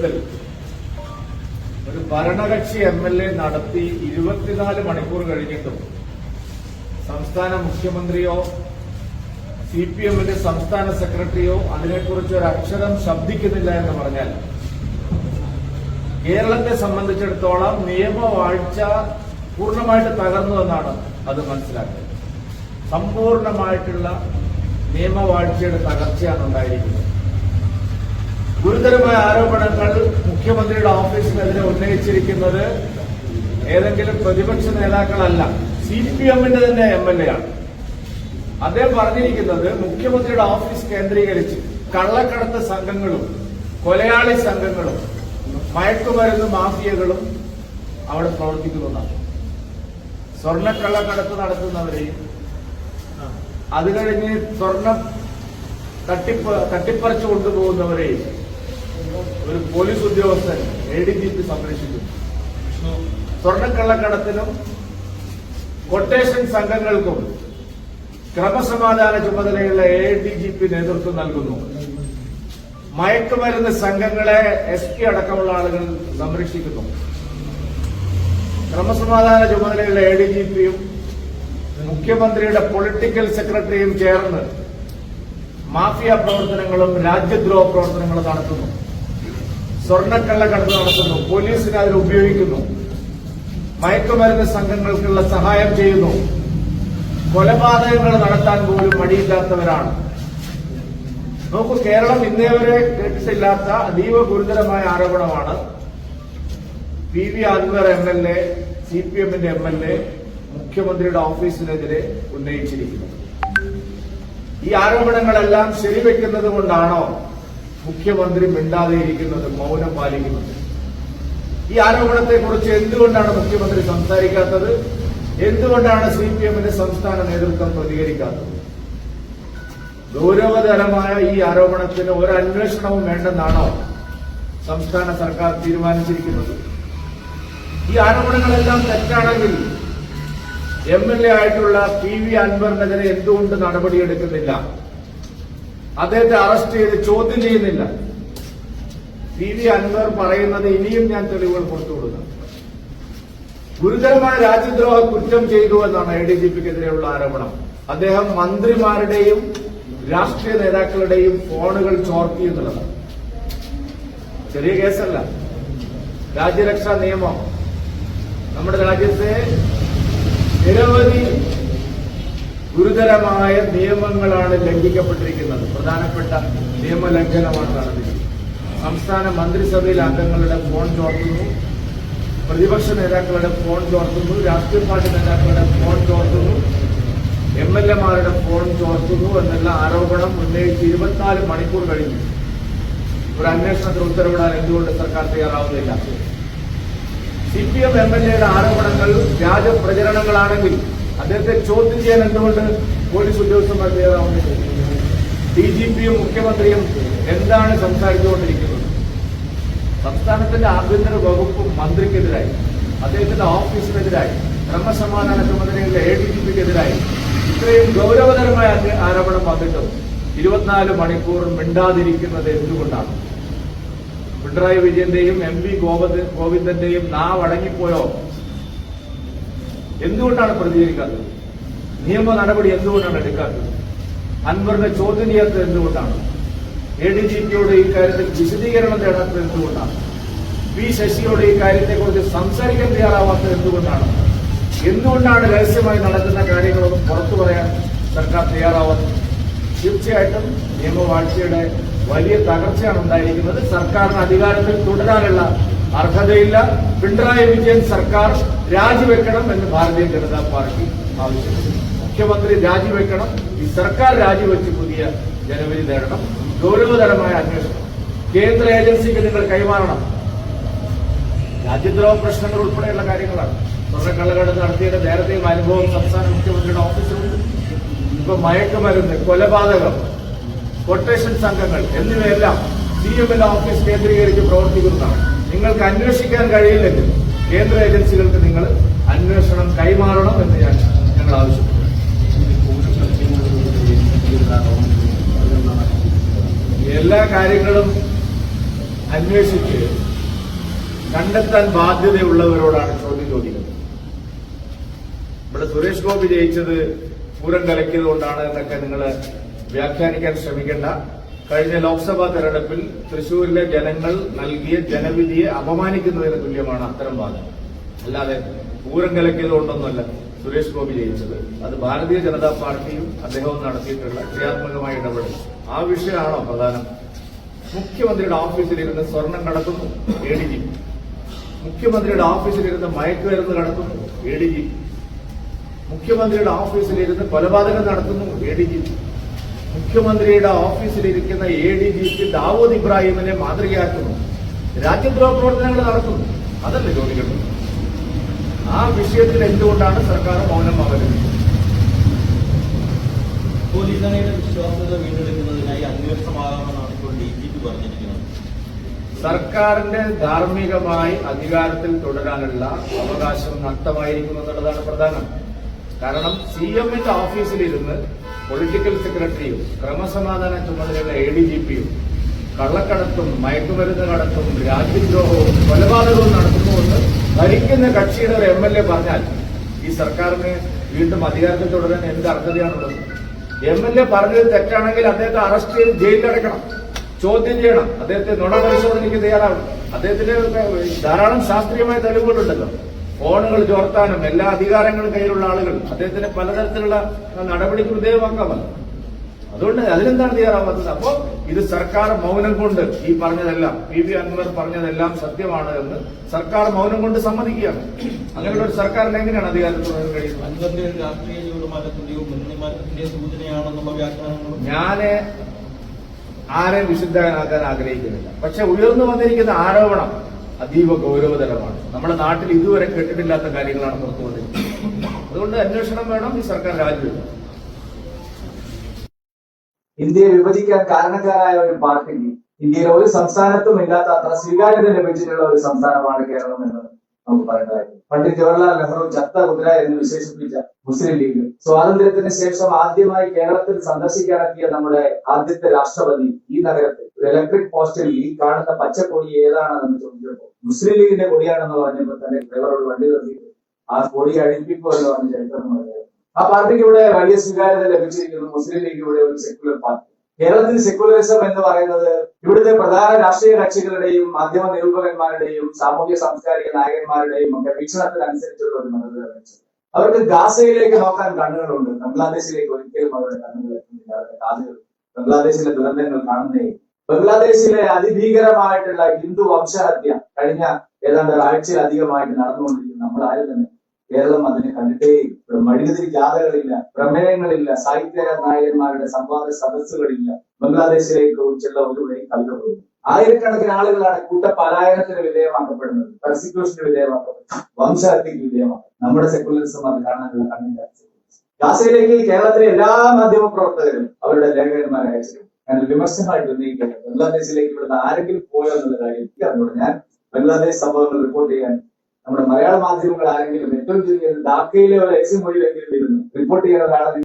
നേതൃത്വത്തിൽ ഒരു ഭരണകക്ഷി MLA നടത്തി 24 മണിക്കൂർ കഴിഞ്ഞിട്ടും സംസ്ഥാന മുഖ്യമന്ത്രിയോ CPMന്റെ സംസ്ഥാന സെക്രട്ടറിയോ അതിനെക്കുറിച്ച് ഒരു അക്ഷരം ശബ്ദിക്കുന്നില്ല എന്ന് പറഞ്ഞാൽ കേരളത്തെ സംബന്ധിച്ചിടത്തോളം നിയമവാഴ്ച പൂർണ്ണമായിട്ട് തകർന്നു എന്നാണ് അത് മനസ്സിലാക്കുന്നത്. സമ്പൂർണമായിട്ടുള്ള നിയമവാഴ്ചയുടെ തകർച്ചയാണ് ഉണ്ടായിരിക്കുന്നത്. ഗുരുതരമായ ആരോപണങ്ങൾ മുഖ്യമന്ത്രിയുടെ ഓഫീസിനെതിരെ ഉന്നയിച്ചിരിക്കുന്നത് ഏതെങ്കിലും പ്രതിപക്ഷ നേതാക്കളല്ല, CPMന്റെ തന്നെ MLA ആണ്. അദ്ദേഹം പറഞ്ഞിരിക്കുന്നത് മുഖ്യമന്ത്രിയുടെ ഓഫീസ് കേന്ദ്രീകരിച്ച് കള്ളക്കടത്ത് സംഘങ്ങളും കൊലയാളി സംഘങ്ങളും മയക്കുമരുന്ന് മാഫിയകളും അവിടെ പ്രവർത്തിക്കുന്നതാണ്. സ്വർണ്ണക്കള്ളക്കടത്ത് നടത്തുന്നവരെയും അത് കഴിഞ്ഞ് സ്വർണം തട്ടിപ്പറിച്ചു കൊണ്ടുപോകുന്നവരെയും ഒരു പോലീസ് ഉദ്യോഗസ്ഥൻ ADGP സംരക്ഷിക്കുന്നു. സ്വർണ്ണക്കള്ളക്കടത്തിനും കൊട്ടേഷൻ സംഘങ്ങൾക്കും ക്രമസമാധാന ചുമതലയുള്ള ADGP നേതൃത്വം നൽകുന്നു. മയക്കുമരുന്ന് സംഘങ്ങളെ SP അടക്കമുള്ള ആളുകൾ സംരക്ഷിക്കുന്നു. ക്രമസമാധാന ചുമതലയുള്ള ADGPയും മുഖ്യമന്ത്രിയുടെ പൊളിറ്റിക്കൽ സെക്രട്ടറിയും ചേർന്ന് മാഫിയ പ്രവർത്തനങ്ങളും രാജ്യദ്രോഹ പ്രവർത്തനങ്ങളും നടത്തുന്നു. സ്വർണ്ണക്കള്ളക്കടത്ത് നടത്തുന്നു. പോലീസിനെ അതിൽ ഉപയോഗിക്കുന്നു. മയക്കുമരുന്ന് സംഘങ്ങൾക്കുള്ള സഹായം ചെയ്യുന്നു. കൊലപാതകങ്ങൾ നടത്താൻ പോലും മടിയില്ലാത്തവരാണ്. നോക്കൂ, കേരളം ഇന്നേവരെ കേട്ടിട്ടില്ലാത്ത അതീവ ഗുരുതരമായ ആരോപണമാണ് PV അൻവർ MLA CPMന്റെ MLA മുഖ്യമന്ത്രിയുടെ ഓഫീസിനെതിരെ ഉന്നയിച്ചിരിക്കുന്നത്. ഈ ആരോപണങ്ങളെല്ലാം ശരിവെക്കുന്നത് കൊണ്ടാണോ മുഖ്യമന്ത്രി മിണ്ടാതെയിരിക്കുന്നത്, മൗനം പാലിക്കുന്നത്? ഈ ആരോപണത്തെക്കുറിച്ച് എന്തുകൊണ്ടാണ് മുഖ്യമന്ത്രി സംസാരിക്കാത്തത്? എന്തുകൊണ്ടാണ് CPMന്റെ സംസ്ഥാന നേതൃത്വം പ്രതികരിക്കാത്തത്? ഗൌരവതരമായ ഈ ആരോപണത്തിന് ഒരു അന്വേഷണവും വേണ്ടെന്നാണോ സംസ്ഥാന സർക്കാർ തീരുമാനിച്ചിരിക്കുന്നത്? ഈ ആരോപണങ്ങളെല്ലാം തെറ്റാണെങ്കിൽ MLA ആയിട്ടുള്ള PV അൻവറിനെതിരെ എന്തുകൊണ്ട് നടപടിയെടുക്കുന്നില്ല? അദ്ദേഹത്തെ അറസ്റ്റ് ചെയ്ത് ചോദ്യം ചെയ്യുന്നില്ല? PV അൻവർ പറയുന്നത് ഇനിയും ഞാൻ തെളിവുകൾ പുറത്തുവിടുന്നു. ഗുരുതരമായ രാജ്യദ്രോഹ കുറ്റം ചെയ്തു എന്നാണ് ADGPക്കെതിരെയുള്ള ആരോപണം. അദ്ദേഹം മന്ത്രിമാരുടെയും രാഷ്ട്രീയ നേതാക്കളുടെയും ഫോണുകൾ ചോർത്തി എന്നുള്ളതാണ്. ചെറിയ കേസല്ല. രാജ്യരക്ഷാ നിയമം നമ്മുടെ രാജ്യത്തെ നിരവധി ഗുരുതരമായ നിയമങ്ങളാണ് ലംഘിക്കപ്പെട്ടിരിക്കുന്നത്. പ്രധാനപ്പെട്ട നിയമലംഘനമാണ് നടന്നിരിക്കുന്നത്. സംസ്ഥാന മന്ത്രിസഭയിലെ അംഗങ്ങളുടെ ഫോൺ ചോർത്തുന്നു, പ്രതിപക്ഷ നേതാക്കളുടെ ഫോൺ ചോർത്തുന്നു, രാഷ്ട്രീയ പാർട്ടി നേതാക്കളുടെ ഫോൺ ചോർത്തുന്നു, MLAമാരുടെ ഫോൺ ചോർത്തുന്നു എന്നുള്ള ആരോപണം ഉന്നയിച്ച് 24 മണിക്കൂർ കഴിഞ്ഞു. ഒരു അന്വേഷണത്തിന് ഉത്തരവിടാൻ എന്തുകൊണ്ട് സർക്കാർ തയ്യാറാവുന്നില്ല? CPM MLAയുടെ ആരോപണങ്ങൾ വ്യാജ പ്രചരണങ്ങളാണെങ്കിൽ അദ്ദേഹത്തെ ചോദ്യം ചെയ്യാൻ എന്തുകൊണ്ട് പോലീസ് ഉദ്യോഗസ്ഥന്മാർ തയ്യാറാവുന്നില്ല? DGPയും മുഖ്യമന്ത്രിയും എന്താണ് സംസാരിച്ചുകൊണ്ടിരിക്കുന്നത്? സംസ്ഥാനത്തിന്റെ ആഭ്യന്തര വകുപ്പും മന്ത്രിക്കെതിരായി, അദ്ദേഹത്തിന്റെ ഓഫീസിനെതിരായി, ക്രമസമാധാന ചുമതലയുള്ള ADGPക്കെതിരായി ഇത്രയും ഗൌരവതരമായ ആരോപണം വന്നിട്ടും 24 മണിക്കൂർ മിണ്ടാതിരിക്കുന്നത് എന്തുകൊണ്ടാണ്? പിണറായി വിജയന്റെയും MP ഗോവിന്ദന്റെയും നാവ് അടങ്ങിപ്പോയോ? എന്തുകൊണ്ടാണ് പ്രതികരിക്കാത്തത്? നിയമ നടപടി എന്തുകൊണ്ടാണ് എടുക്കാത്തത്? അൻവറിനെ ചോദ്യം ചെയ്യാത്തത് എന്തുകൊണ്ടാണ്? ADGPയോട് ഈ കാര്യത്തിൽ വിശദീകരണം തേടാത്തത് എന്തുകൊണ്ടാണ്? P ശശിയോട് ഈ കാര്യത്തെക്കുറിച്ച് സംസാരിക്കാൻ തയ്യാറാവാത്തത് എന്തുകൊണ്ടാണ്? എന്തുകൊണ്ടാണ് രഹസ്യമായി നടക്കുന്ന കാര്യങ്ങളൊന്നും പുറത്തു പറയാൻ സർക്കാർ തയ്യാറാവാത്തത്? തീർച്ചയായിട്ടും നിയമവാഴ്ചയുടെ വലിയ തകർച്ചയാണ് ഉണ്ടായിരിക്കുന്നത്. സർക്കാരിന് അധികാരത്തിൽ തുടരാനുള്ള അർഹതയില്ല. പിണറായി വിജയൻ സർക്കാർ രാജിവെക്കണം എന്ന് ഭാരതീയ ജനതാ പാർട്ടി ആവശ്യപ്പെടുന്നു. മുഖ്യമന്ത്രി രാജിവെക്കണം. ഈ സർക്കാർ രാജിവെച്ച് പുതിയ ജനവിധി നേടണം. ഗൌരവതരമായ അന്വേഷണം കേന്ദ്ര ഏജൻസിക്ക് നിങ്ങൾ കൈമാറണം. രാജ്യദ്രോഹ പ്രശ്നങ്ങൾ ഉൾപ്പെടെയുള്ള കാര്യങ്ങളാണ്. സ്വർണ്ണക്കള്ളക്കടത്ത് നടത്തിയുടെ നേരത്തെയും അനുഭവം സംസ്ഥാന മുഖ്യമന്ത്രിയുടെ ഓഫീസിലുണ്ട്. ഇപ്പൊ മയക്കുമരുന്ന്, കൊലപാതകം, കൊട്ടേഷൻ സംഘങ്ങൾ എന്നിവയെല്ലാം CMന്റെ ഓഫീസ് കേന്ദ്രീകരിച്ച് പ്രവർത്തിക്കുന്നതാണ്. നിങ്ങൾക്ക് അന്വേഷിക്കാൻ കഴിയില്ലെങ്കിൽ കേന്ദ്ര ഏജൻസികൾക്ക് നിങ്ങൾ അന്വേഷണം കൈമാറണം എന്ന് ഞങ്ങൾ ആവശ്യപ്പെടുന്നു. എല്ലാ കാര്യങ്ങളും അന്വേഷിച്ച് കണ്ടെത്താൻ ബാധ്യതയുള്ളവരോടാണ് ചോദ്യം ചോദിക്കുന്നത്. ഇവിടെ സുരേഷ് ഗോപി ജയിച്ചത് പൂരം കലക്കിയത് കൊണ്ടാണ് എന്നൊക്കെ നിങ്ങൾ വ്യാഖ്യാനിക്കാൻ ശ്രമിക്കേണ്ട. കഴിഞ്ഞ ലോക്സഭാ തെരഞ്ഞെടുപ്പിൽ തൃശൂരിലെ ജനങ്ങൾ നൽകിയ ജനവിധിയെ അപമാനിക്കുന്നതിന് തുല്യമാണ് അത്തരം വാദം. അല്ലാതെ പൂരം കലക്കിയത് കൊണ്ടൊന്നുമല്ല സുരേഷ് ഗോപി ജയിച്ചത്. അത് ഭാരതീയ ജനതാ പാർട്ടിയും അദ്ദേഹവും നടത്തിയിട്ടുള്ള ക്രിയാത്മകമായ ഇടപെടൽ. ആ വിഷയമാണോ പ്രധാനം? മുഖ്യമന്ത്രിയുടെ ഓഫീസിലിരുന്ന് സ്വർണം കടത്തുന്നു ADG, മുഖ്യമന്ത്രിയുടെ ഓഫീസിലിരുന്ന് മയക്കുമരുന്ന് കടത്തുന്നു ADG, മുഖ്യമന്ത്രിയുടെ ഓഫീസിലിരുന്ന് കൊലപാതകം നടത്തുന്നു ADG, മുഖ്യമന്ത്രിയുടെ ഓഫീസിലിരിക്കുന്ന ADGക്ക് ദാവൂദ് ഇബ്രാഹിമിനെ മാതൃകയാക്കുന്നു, രാജ്യദ്രോഹ പ്രവർത്തനങ്ങൾ നടത്തുന്നു. അതല്ലേ ചോദിക്കുന്നത്? ആ വിഷയത്തിൽ എന്തുകൊണ്ടാണ് സർക്കാർ മൗനം അവലംബിച്ചത്? പോലീസിനെ വിശ്വാസ്യത വീണ്ടെടുക്കുന്നതിനായി അന്വേഷണമാകാമെന്നാണ് ഇപ്പോൾ DGP പറഞ്ഞിരിക്കുന്നത്. സർക്കാരിന്റെ ധാർമ്മികമായി അധികാരത്തിൽ തുടരാനുള്ള അവകാശം നഷ്ടമായിരിക്കുമെന്നുള്ളതാണ് പ്രധാനം. കാരണം CMന്റെ ഓഫീസിലിരുന്ന് പൊളിറ്റിക്കൽ സെക്രട്ടറിയും ക്രമസമാധാന ചുമതലയുള്ള ADGPയും കള്ളക്കടത്തും മയക്കുമരുന്ന് കടത്തും രാജ്യദ്രോഹവും കൊലപാതകവും നടത്തുന്നുവെന്ന് ഭരിക്കുന്ന കക്ഷിയുടെ ഒരു MLA പറഞ്ഞാൽ ഈ സർക്കാരിന് വീണ്ടും അധികാരത്തിൽ തുടരാൻ എന്ത് അർഹതയാണുള്ളത്? MLA പറഞ്ഞത് തെറ്റാണെങ്കിൽ അദ്ദേഹത്തെ അറസ്റ്റ് ചെയ്ത് ജയിലിലടക്കണം, ചോദ്യം ചെയ്യണം, അദ്ദേഹത്തെ നുണ പരിശോധനയ്ക്ക് തയ്യാറാവണം. അദ്ദേഹത്തിന് ധാരാളം ശാസ്ത്രീയമായ തെളിവുകളുണ്ടല്ലോ. ഫോണുകൾ ചോർത്താനും എല്ലാ അധികാരങ്ങളും കയ്യിലുള്ള ആളുകൾ അദ്ദേഹത്തിന് പലതരത്തിലുള്ള നടപടിക്ക് വിധേയമാക്കാമല്ലോ. അതുകൊണ്ട് അതിനെന്താണ് തയ്യാറാവാത്തത്? അപ്പോ ഇത് സർക്കാർ മൗനം കൊണ്ട് ഈ പറഞ്ഞതെല്ലാം PV അൻവർ പറഞ്ഞതെല്ലാം സത്യമാണ് എന്ന് സർക്കാർ മൗനം കൊണ്ട് സമ്മതിക്കുകയാണ്. അങ്ങനെയുള്ള ഒരു സർക്കാരിന് എങ്ങനെയാണ് അധികാരത്തിൽ തുടരാൻ കഴിയുന്നത്? അൻവറിന്റെ രാഷ്ട്രീയ ജീവിതമാറ്റത്തിന്റെയോ മുന്നേറ്റത്തിന്റെയോ സൂചനയാണെന്നുള്ള വ്യാഖ്യാനങ്ങളും ഞാന് ആരെയും വിശുദ്ധനാക്കാൻ ആഗ്രഹിക്കുന്നില്ല. പക്ഷെ ഉയർന്നു വന്നിരിക്കുന്ന ആരോപണം അതീവ ഗൗരവതരമാണ്. നമ്മുടെ നാട്ടിൽ ഇതുവരെ കേട്ടിട്ടില്ലാത്ത കാര്യങ്ങളാണ് പുറത്തുകൊണ്ടിരിക്കുന്നത്. അതുകൊണ്ട് അന്വേഷണം വേണം, ഈ സർക്കാർ രാജിവെക്കണം. ഇന്ത്യയെ വിഭജിക്കാൻ കാരണക്കാരായ ഒരു പാർട്ടിക്ക് ഇന്ത്യയിലെ ഒരു സംസ്ഥാനത്തും ഇല്ലാത്ത അത്ര സ്വീകാര്യത ലഭിച്ചിട്ടുള്ള ഒരു സംസ്ഥാനമാണ് കേരളം എന്ന് നമുക്ക് പറയേണ്ടതായിരുന്നു. പണ്ഡിറ്റ് ജവഹർലാൽ നെഹ്റു ചത്ത കുതിര എന്ന് വിശേഷിപ്പിച്ച മുസ്ലിം ലീഗ് സ്വാതന്ത്ര്യത്തിന് ശേഷം ആദ്യമായി കേരളത്തിൽ സന്ദർശിക്കാനെത്തിയ നമ്മുടെ ആദ്യത്തെ രാഷ്ട്രപതി ഈ നഗരത്തിൽ ഒരു ഇലക്ട്രിക് പോസ്റ്റിൽ ഈ കാണുന്ന പച്ചക്കൊടി ഏതാണെന്ന് ചോദിച്ചപ്പോൾ മുസ്ലിം ലീഗിന്റെ കൊടിയാണെന്ന് പറഞ്ഞപ്പോൾ തന്നെ ഡ്രൈവറോട് വണ്ടി നിർത്തിയിട്ട് ആ കൊടി അഴിപ്പിക്കുക എന്ന് പറഞ്ഞ ചരിത്രം പറയുന്നത്. ആ പാർട്ടിക്ക് ഇവിടെ വലിയ സ്വീകാര്യത ലഭിച്ചിരിക്കുന്നു. മുസ്ലിം ലീഗ് ഇവിടെ ഒരു സെക്യുലർ പാർട്ടി. കേരളത്തിൽ സെക്യുലറിസം എന്ന് പറയുന്നത് ഇവിടുത്തെ പ്രധാന രാഷ്ട്രീയ കക്ഷികളുടെയും മാധ്യമ നിരൂപകന്മാരുടെയും സാമൂഹ്യ സാംസ്കാരിക നായകന്മാരുടെയും ഒക്കെ വീക്ഷണത്തിനനുസരിച്ചുള്ള ഒരു മതതരം. അവർക്ക് ഗാസയിലേക്ക് നോക്കാൻ കണ്ണുകളുണ്ട്, ബംഗ്ലാദേശിലേക്ക് ഒരിക്കലും അവരുടെ കണ്ണുകൾ എത്തുന്നില്ല. അവരുടെ കാതുകൾ ബംഗ്ലാദേശിലെ ദുരന്തങ്ങൾ കാണുന്നേ. ബംഗ്ലാദേശിലെ അതിഭീകരമായിട്ടുള്ള ഹിന്ദു വംശഹത്യ കഴിഞ്ഞ ഏതാണ്ട് ഒരാഴ്ചയിലധികമായിട്ട് നടന്നുകൊണ്ടിരിക്കുന്നു. നമ്മൾ ആരും തന്നെ കേരളം അതിനെ കണ്ടിട്ടേയില്ല. ഇവിടെ മടികതിരി ജാഥകളില്ല, പ്രമേയങ്ങളില്ല, സാഹിത്യ നായകന്മാരുടെ സംവാദ സദസ്സുകളില്ല. ബംഗ്ലാദേശിലേക്ക് കുറിച്ചുള്ള ഒരു വഴി കവിത പോയി. ആയിരക്കണക്കിന് ആളുകളാണ് കൂട്ടപലായനത്തിന് വിധേയമാക്കപ്പെടുന്നത്, പെർസിക്യൂഷന് വിധേയമാക്കപ്പെടുന്നത്, വംശഹത്യക്ക് വിധേയമാക്കപ്പെടുന്നത്. നമ്മുടെ സെക്യുലറിസം അത് കാണാനുള്ള കണ്ണില്ല. ഗാസയിലേക്ക് കേരളത്തിലെ എല്ലാ മാധ്യമ പ്രവർത്തകരും അവരുടെ ലേഖകന്മാരെ അയച്ചിരുന്നു. ഞാൻ വിമർശനമായിട്ട് ഉന്നയിക്കുന്നത് ബംഗ്ലാദേശിലേക്ക് ഇവിടുന്ന് ആരെങ്കിലും പോയോ എന്നുള്ള കാര്യം അറിഞ്ഞുകൊണ്ട് ഞാൻ ബംഗ്ലാദേശ് സംഭവങ്ങൾ റിപ്പോർട്ട് ചെയ്യാൻ നമ്മുടെ മലയാള മാധ്യമങ്ങൾ ആരെങ്കിലും ഏറ്റവും ചുരുങ്ങിയത് ധാക്കയിലെ ഒരു എക്സിം മൊഴിയിലെങ്കിലും ഇരുന്ന് റിപ്പോർട്ട് ചെയ്യാൻ ഒരാളെ